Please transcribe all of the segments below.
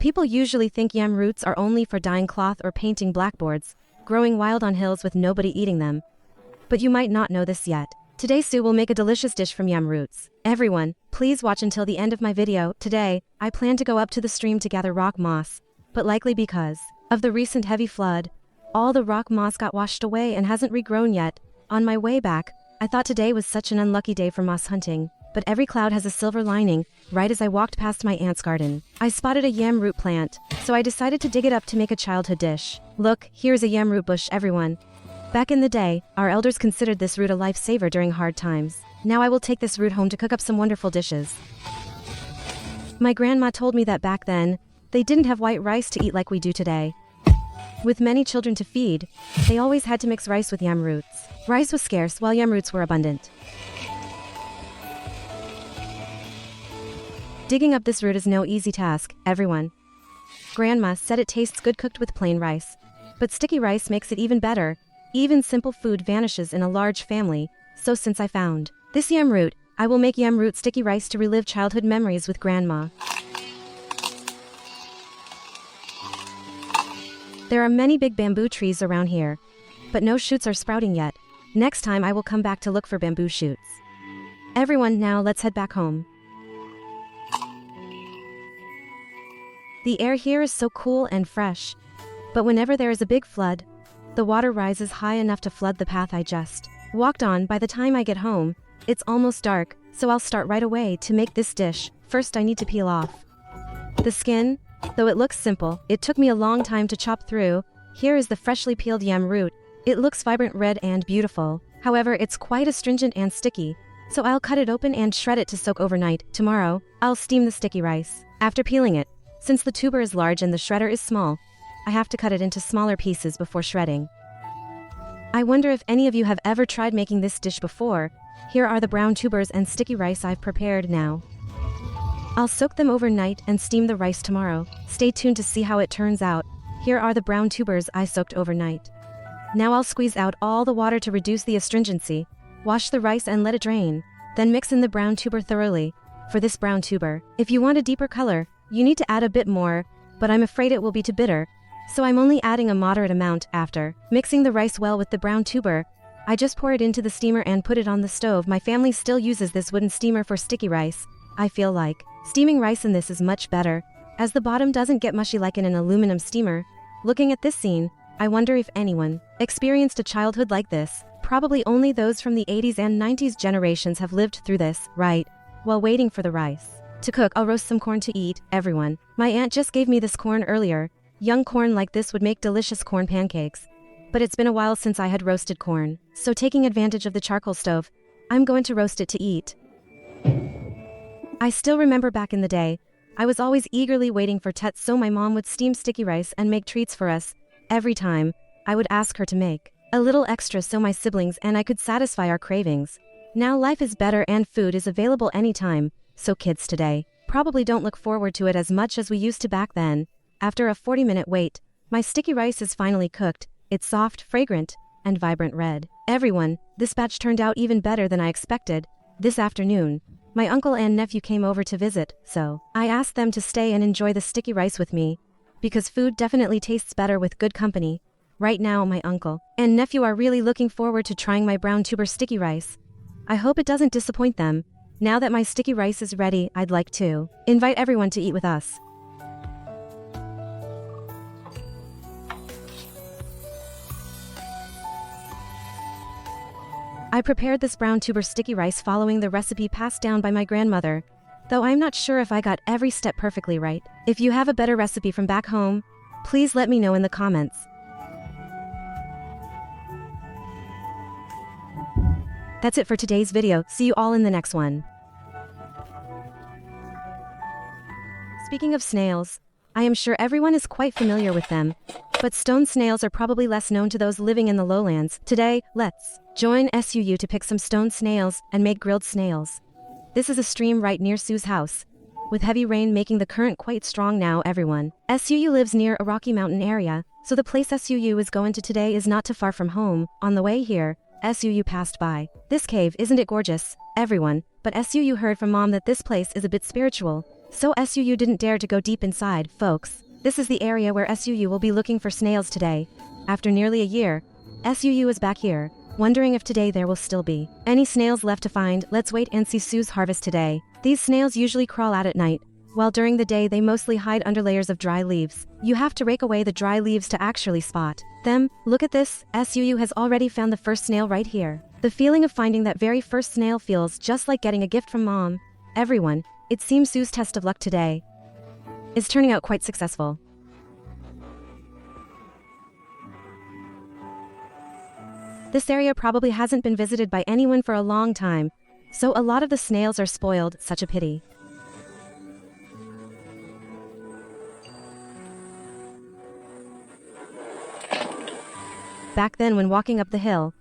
People usually think yam roots are only for dyeing cloth or painting blackboards, growing wild on hills with nobody eating them. But you might not know this yet. Today Sue will make a delicious dish from yam roots. Everyone, please watch until the end of my video. Today, I plan to go up to the stream to gather rock moss, but likely because of the recent heavy flood, all the rock moss got washed away and hasn't regrown yet. On my way back, I thought today was such an unlucky day for moss hunting, but every cloud has a silver lining. Right as I walked past my aunt's garden, I spotted a yam root plant, so I decided to dig it up to make a childhood dish. Look, here's a yam root bush, everyone. Back in the day, our elders considered this root a lifesaver during hard times. Now I will take this root home to cook up some wonderful dishes. My grandma told me that back then, they didn't have white rice to eat like we do today. With many children to feed, they always had to mix rice with yam roots. Rice was scarce while yam roots were abundant. Digging up this root is no easy task, everyone. Grandma said it tastes good cooked with plain rice. But sticky rice makes it even better. Even simple food vanishes in a large family, so since I found this yam root, I will make yam root sticky rice to relive childhood memories with grandma. There are many big bamboo trees around here, but no shoots are sprouting yet. Next time I will come back to look for bamboo shoots. Everyone, now let's head back home. The air here is so cool and fresh, but whenever there is a big flood, the water rises high enough to flood the path I just walked on. By the time I get home, it's almost dark, so I'll start right away to make this dish. First I need to peel off the skin. Though it looks simple, it took me a long time to chop through. Here is the freshly peeled yam root. It looks vibrant red and beautiful. However, it's quite astringent and sticky, so I'll cut it open and shred it to soak overnight. Tomorrow, I'll steam the sticky rice. After peeling it, since the tuber is large and the shredder is small, I have to cut it into smaller pieces before shredding. I wonder if any of you have ever tried making this dish before. Here are the brown tubers and sticky rice I've prepared now. I'll soak them overnight and steam the rice tomorrow. Stay tuned to see how it turns out. Here are the brown tubers I soaked overnight. Now I'll squeeze out all the water to reduce the astringency. Wash the rice and let it drain. Then mix in the brown tuber thoroughly. For this brown tuber, if you want a deeper color, you need to add a bit more, but I'm afraid it will be too bitter, so I'm only adding a moderate amount. After mixing the rice well with the brown tuber, I just pour it into the steamer and put it on the stove. My family still uses this wooden steamer for sticky rice. I feel like steaming rice in this is much better, as the bottom doesn't get mushy like in an aluminum steamer. Looking at this scene, I wonder if anyone experienced a childhood like this. Probably only those from the 80s and 90s generations have lived through this, right? While waiting for the rice to cook, I'll roast some corn to eat. Everyone, my aunt just gave me this corn earlier. Young corn like this would make delicious corn pancakes. But it's been a while since I had roasted corn, so taking advantage of the charcoal stove, I'm going to roast it to eat. I still remember back in the day, I was always eagerly waiting for Tet, so my mom would steam sticky rice and make treats for us. Every time, I would ask her to make a little extra so my siblings and I could satisfy our cravings. Now life is better and food is available anytime, so kids today probably don't look forward to it as much as we used to back then. After a 40-minute wait, my sticky rice is finally cooked. It's soft, fragrant, and vibrant red. Everyone, this batch turned out even better than I expected. This afternoon, my uncle and nephew came over to visit, so I asked them to stay and enjoy the sticky rice with me, because food definitely tastes better with good company. Right now my uncle and nephew are really looking forward to trying my brown tuber sticky rice. I hope it doesn't disappoint them. Now that my sticky rice is ready, I'd like to invite everyone to eat with us. I prepared this brown tuber sticky rice following the recipe passed down by my grandmother, though I'm not sure if I got every step perfectly right. If you have a better recipe from back home, please let me know in the comments. That's it for today's video. See you all in the next one. Speaking of snails, I am sure everyone is quite familiar with them, but stone snails are probably less known to those living in the lowlands. Today, let's join SUU to pick some stone snails and make grilled snails. This is a stream right near Sue's house, with heavy rain making the current quite strong now. Everyone, SUU lives near a Rocky Mountain area, so the place SUU is going to today is not too far from home. On the way here, SUU passed by this cave. Isn't it gorgeous, everyone? But SUU heard from Mom that this place is a bit spiritual. So SUU didn't dare to go deep inside, folks. This is the area where SUU will be looking for snails today. After nearly a year, SUU is back here, wondering if today there will still be any snails left to find. Let's wait and see Sue's harvest today. These snails usually crawl out at night, while during the day they mostly hide under layers of dry leaves. You have to rake away the dry leaves to actually spot them. Look at this, SUU has already found the first snail right here. The feeling of finding that very first snail feels just like getting a gift from mom. Everyone, it seems Sue's test of luck today is turning out quite successful. This area probably hasn't been visited by anyone for a long time, so a lot of the snails are spoiled. Such a pity. Back then when walking up the hill,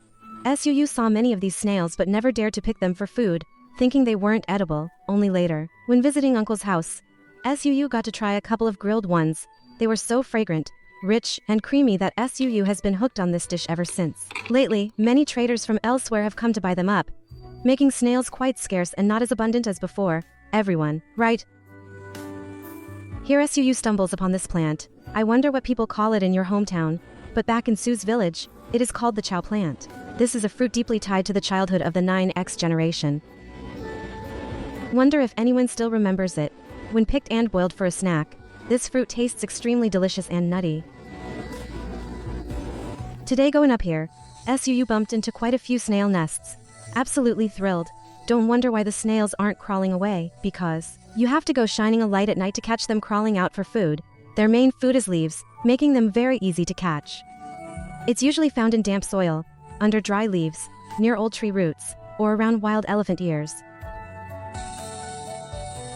SUU saw many of these snails but never dared to pick them for food, thinking they weren't edible. Only later, when visiting Uncle's house, SUU got to try a couple of grilled ones. They were so fragrant, rich, and creamy that SUU has been hooked on this dish ever since. Lately, many traders from elsewhere have come to buy them up, making snails quite scarce and not as abundant as before. Everyone, right? Here SUU stumbles upon this plant. I wonder what people call it in your hometown, but back in Sue's village, it is called the chow plant. This is a fruit deeply tied to the childhood of the 9X generation. Wonder if anyone still remembers it. When picked and boiled for a snack, this fruit tastes extremely delicious and nutty. Today going up here, SUU bumped into quite a few snail nests. Absolutely thrilled. Don't wonder why the snails aren't crawling away, because you have to go shining a light at night to catch them crawling out for food. Their main food is leaves, making them very easy to catch. It's usually found in damp soil, under dry leaves, near old tree roots, or around wild elephant ears.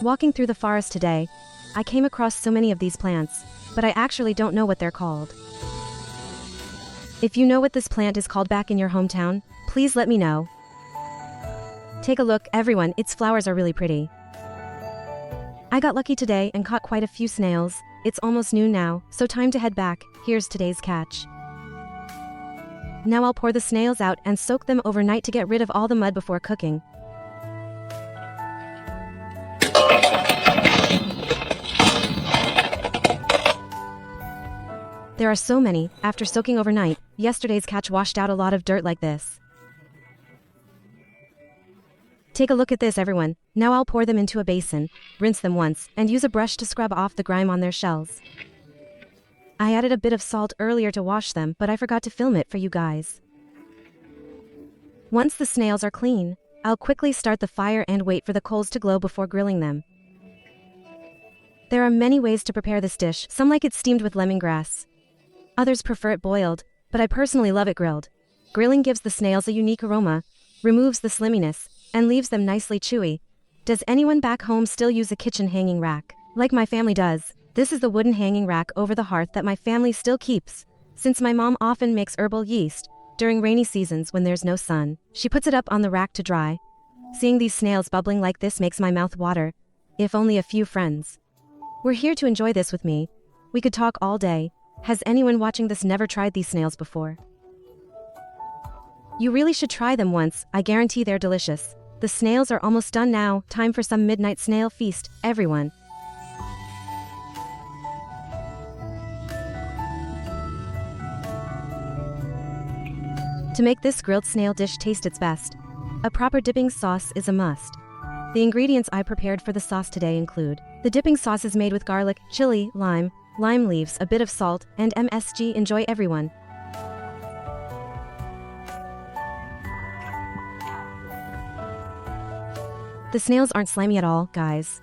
Walking through the forest today, I came across so many of these plants, but I actually don't know what they're called. If you know what this plant is called back in your hometown, please let me know. Take a look, everyone, its flowers are really pretty. I got lucky today and caught quite a few snails. It's almost noon now, so time to head back. Here's today's catch. Now I'll pour the snails out and soak them overnight to get rid of all the mud before cooking. There are so many. After soaking overnight, yesterday's catch washed out a lot of dirt like this. Take a look at this, everyone. Now I'll pour them into a basin, rinse them once, and use a brush to scrub off the grime on their shells. I added a bit of salt earlier to wash them, but I forgot to film it for you guys. Once the snails are clean, I'll quickly start the fire and wait for the coals to glow before grilling them. There are many ways to prepare this dish. Some like it steamed with lemongrass. Others prefer it boiled, but I personally love it grilled. Grilling gives the snails a unique aroma, removes the slimminess, and leaves them nicely chewy. Does anyone back home still use a kitchen hanging rack, like my family does? This is the wooden hanging rack over the hearth that my family still keeps, since my mom often makes herbal yeast during rainy seasons when there's no sun. She puts it up on the rack to dry. Seeing these snails bubbling like this makes my mouth water. If only a few friends were here to enjoy this with me, we could talk all day. Has anyone watching this never tried these snails before? You really should try them once. I guarantee they're delicious. The snails are almost done now. Time for some midnight snail feast, everyone. To make this grilled snail dish taste its best, a proper dipping sauce is a must. The ingredients I prepared for the sauce today include: the dipping sauce is made with garlic, chili, lime leaves, a bit of salt, and MSG. Enjoy, everyone. The snails aren't slimy at all, guys.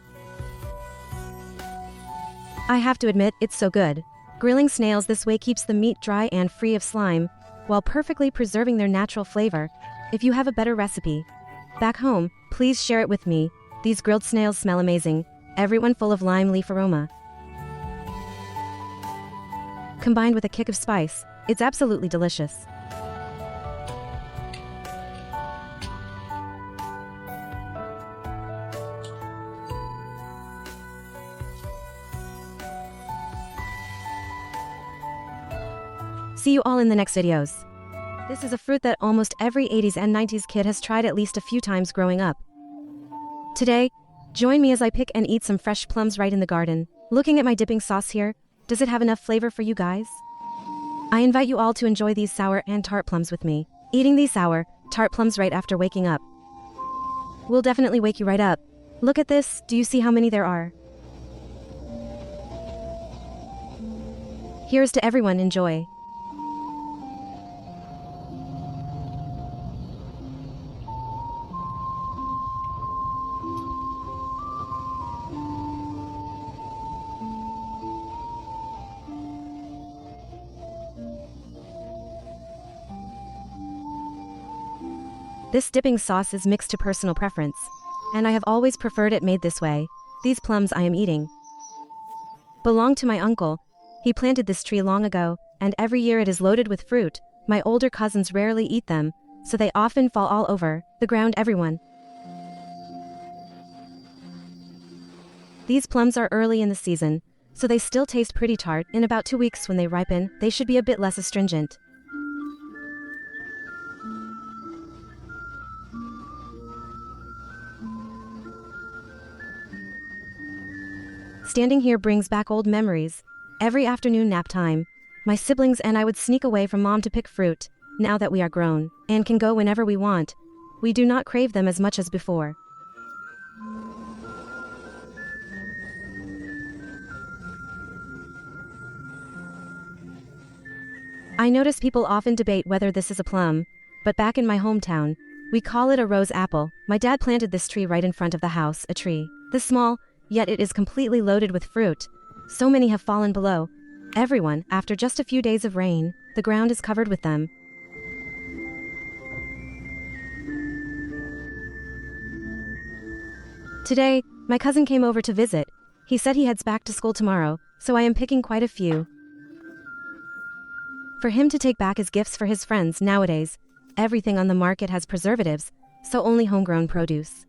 I have to admit, it's so good. Grilling snails this way keeps the meat dry and free of slime, while perfectly preserving their natural flavor. If you have a better recipe back home, please share it with me. These grilled snails smell amazing, everyone, full of lime leaf aroma. Combined with a kick of spice, it's absolutely delicious. See you all in the next videos. This is a fruit that almost every 80s and 90s kid has tried at least a few times growing up. Today, Join me as I pick and eat some fresh plums right in the garden. Looking at my dipping sauce here, does it have enough flavor for you guys? I invite you all to enjoy these sour and tart plums with me. Eating these sour, tart plums right after waking up will definitely wake you right up. Look at this, do you see how many there are? Here's to everyone, enjoy. This dipping sauce is mixed to personal preference, and I have always preferred it made this way. These plums I am eating belong to my uncle. He planted this tree long ago, and every year it is loaded with fruit. My older cousins rarely eat them, so they often fall all over the ground. Everyone. These plums are early in the season, so they still taste pretty tart. In about 2 weeks when they ripen, they should be a bit less astringent. Standing here brings back old memories. Every afternoon nap time, my siblings and I would sneak away from mom to pick fruit. Now that we are grown and can go whenever we want, we do not crave them as much as before. I notice people often debate whether this is a plum, but back in my hometown, we call it a rose apple. My dad planted this tree right in front of the house, a tree this small, yet it is completely loaded with fruit. So many have fallen below. Everyone, after just a few days of rain, the ground is covered with them. Today, my cousin came over to visit. He said he heads back to school tomorrow, so I am picking quite a few for him to take back as gifts for his friends. Nowadays, everything on the market has preservatives, so only homegrown produce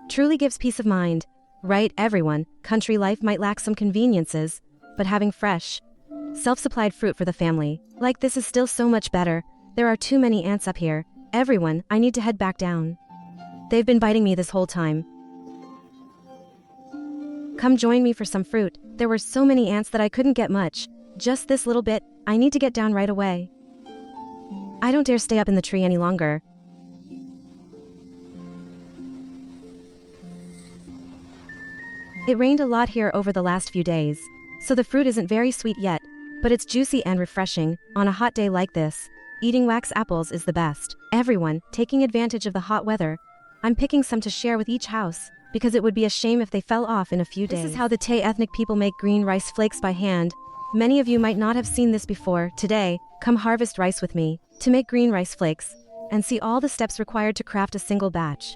truly gives peace of mind. Right, everyone, country life might lack some conveniences, but having fresh, self-supplied fruit for the family like this is still so much better. There are too many ants up here. Everyone, I need to head back down. They've been biting me this whole time. Come join me for some fruit. There were so many ants that I couldn't get much. Just this little bit. I need to get down right away. I don't dare stay up in the tree any longer. It rained a lot here over the last few days, so the fruit isn't very sweet yet, but it's juicy and refreshing. On a hot day like this, eating wax apples is the best. Everyone, taking advantage of the hot weather, I'm picking some to share with each house, because it would be a shame if they fell off in a few days. This is how the Tay ethnic people make green rice flakes by hand. Many of you might not have seen this before. Today, come harvest rice with me to make green rice flakes, and see all the steps required to craft a single batch.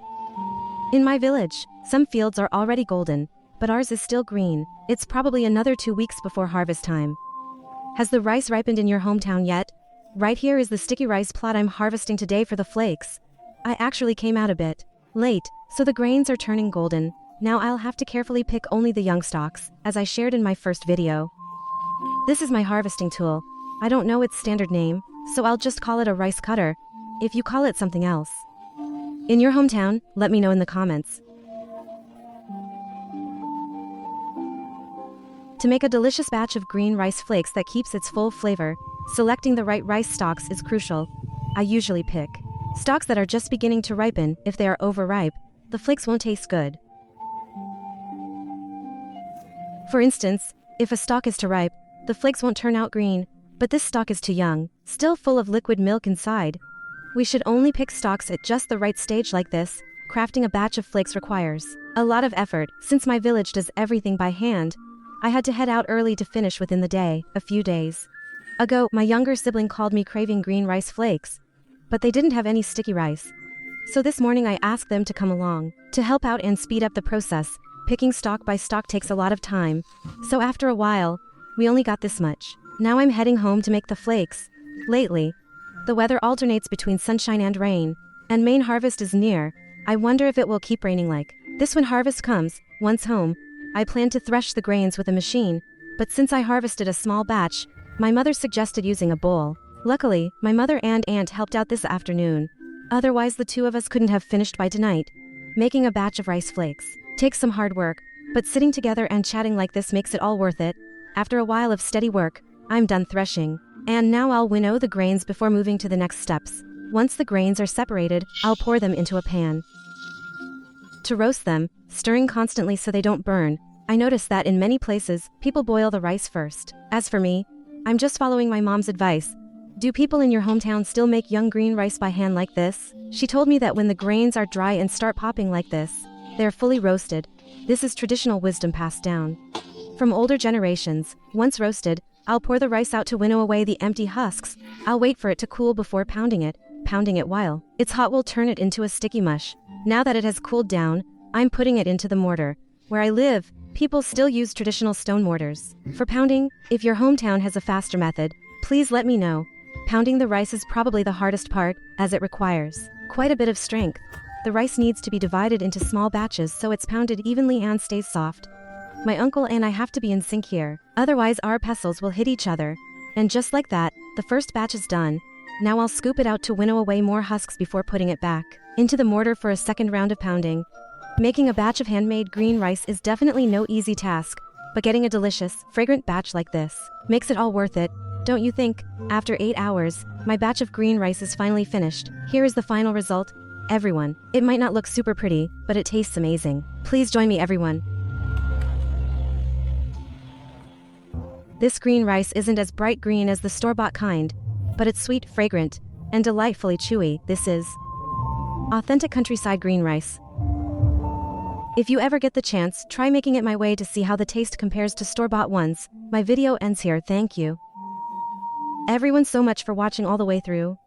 In my village, some fields are already golden, but ours is still green. It's probably another 2 weeks before harvest time. Has the rice ripened in your hometown yet? Right here is the sticky rice plot I'm harvesting today for the flakes. I actually came out a bit late, so the grains are turning golden. Now I'll have to carefully pick only the young stalks, as I shared in my first video. This is my harvesting tool. I don't know its standard name, so I'll just call it a rice cutter, if you call it something else. In your hometown, let me know in the comments. To make a delicious batch of green rice flakes that keeps its full flavor, selecting the right rice stalks is crucial. I usually pick stalks that are just beginning to ripen. If they are overripe, the flakes won't taste good. For instance, if a stalk is too ripe, the flakes won't turn out green, but this stalk is too young, still full of liquid milk inside. We should only pick stalks at just the right stage like this. Crafting a batch of flakes requires a lot of effort. Since my village does everything by hand, I had to head out early to finish within the day. A few days ago, my younger sibling called me craving green rice flakes, but they didn't have any sticky rice. So this morning I asked them to come along to help out and speed up the process. Picking stalk by stalk takes a lot of time, so after a while, we only got this much. Now I'm heading home to make the flakes. Lately, the weather alternates between sunshine and rain, and main harvest is near. I wonder if it will keep raining like this when harvest comes. Once home, I plan to thresh the grains with a machine, but since I harvested a small batch, my mother suggested using a bowl. Luckily, my mother and aunt helped out this afternoon. Otherwise the two of us couldn't have finished by tonight. Making a batch of rice flakes takes some hard work, but sitting together and chatting like this makes it all worth it. After a while of steady work, I'm done threshing. And now I'll winnow the grains before moving to the next steps. Once the grains are separated, I'll pour them into a pan. To roast them, stirring constantly so they don't burn. I notice that in many places, people boil the rice first. As for me, I'm just following my mom's advice. Do people in your hometown still make young green rice by hand like this? She told me that when the grains are dry and start popping like this, they're fully roasted. This is traditional wisdom passed down from older generations. Once roasted, I'll pour the rice out to winnow away the empty husks. I'll wait for it to cool before pounding it. Pounding it while it's hot will turn it into a sticky mush. Now that it has cooled down, I'm putting it into the mortar. Where I live, people still use traditional stone mortars for pounding. If your hometown has a faster method, please let me know. Pounding the rice is probably the hardest part, as it requires quite a bit of strength. The rice needs to be divided into small batches so it's pounded evenly and stays soft. My uncle and I have to be in sync here, otherwise our pestles will hit each other. And just like that, the first batch is done. Now I'll scoop it out to winnow away more husks before putting it back into the mortar for a second round of pounding. Making a batch of handmade green rice is definitely no easy task, but getting a delicious, fragrant batch like this makes it all worth it, don't you think? After 8 hours, my batch of green rice is finally finished. Here is the final result. Everyone, it might not look super pretty, but it tastes amazing. Please join me, everyone. This green rice isn't as bright green as the store-bought kind, but it's sweet, fragrant, and delightfully chewy. This is authentic countryside green rice. If you ever get the chance, try making it my way to see how the taste compares to store-bought ones. My video ends here. Thank you everyone so much for watching all the way through.